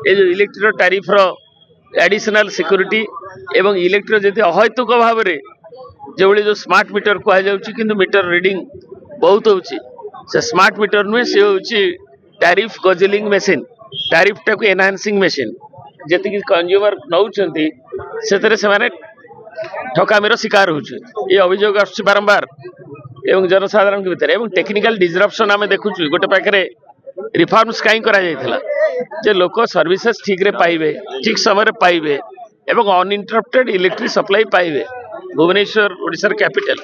ये जो electric tariff additional security एवं इलेक्ट्रिक जति अहैतुक भाव में जो जो स्मार्ट मीटर कहुच्छी मीटर रीडिंग बहुत होची से स्मार्ट मीटर नुहे सी हूँ टैरिफ गजलिंग मेसीन टैरिफ टाक एनहांसिंग मेसीन जी कंज्यूमर नौकरी से ठकामीर शिकार होचे ये अभियोग आसुची बारंबार एवं जनसाधारण भितर टेक्निकल डिसरप्शन आम देखुचु गोटे पाखे रिफॉर्म्स कहीं करा जायथिला जे लोक सर्विसेज ठीक रे पाइबे ठीक समय पाइबे एवं अनइंटरप्टेड इलेक्ट्रिक सप्लाई पाइबे भुवनेश्वर ओडिशार कैपिटल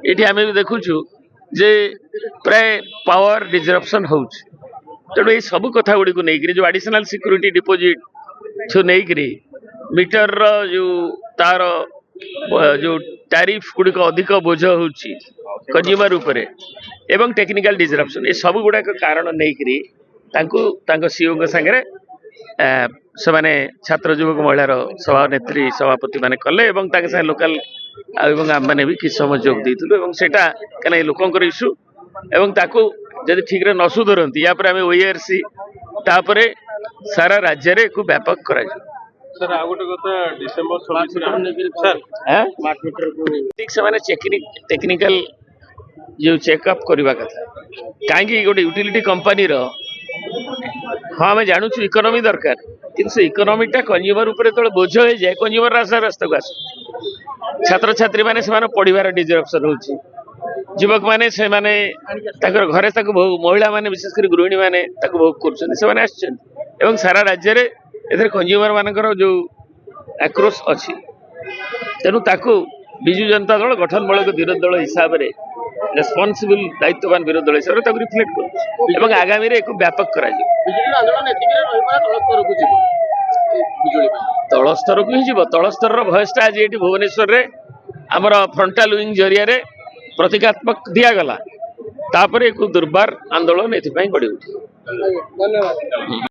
ये आम भी देखुचु जे प्राय पावर डिसरप्शन होउछ तेणु ये सब कथा गुड़ी को नहीं जो एडिशनल सिक्योरिटी डिपोजिट जो नहीं मीटर जो तार जो टैरिफ गुड़िक अधिक बोझ होउची कंज्यूमर उपरे एवं टेक्निकल डिसरप्शन ये सब गुड़ाक कारण नहीं सीओ सांगे से माने छात्र युवक महिलार सभा नेत्री सभापति माने कले एवं लोकल आम मैंने भी किस समय जोग देलु सेटा कहीं लोकंर इश्यू एवं जदि ठीक न सुधरती या आम ओआरसी तापर सारा राज्य रे को व्यापक करा सर आ गोटे कथा डिसेंबर ठीक से माने टेक्निकल जो चेकअप करवा कथा कहीं गोटे यूटिलिटी कंपनी हाँ आम जानूँ इकोनॉमी दरकार कि इकोनॉमीटा कंज्यूमर उपर जो बोझ हो जाए कंज्यूमर रास्ता को आस छात्र छात्री मैंने पढ़ार डिसरप्शन होची युवक मैंने से माने घरे महिला माने विशेषकर गृहिणी मैंने भोग कर सारा राज्य में कंज्यूमर मानकर जो आक्रोश अच्छी तेणु विजु जनता दल गठनमूलक विरोधी दल हिसाब से रेस्पॉन्सिबल दायित्ववान विरोधी दल हिसाब से रिफ्लेक्ट कर आगामी एक व्यापक कर तल स्तर को ही तल स्तर भयसटा आज ये भुवनेश्वर में आमर फ्रंटाल विंग जरिया प्रतीकात्मक दिगला तापर एक दुर्बार आंदोलन ये गढ़ी उठी। धन्यवाद।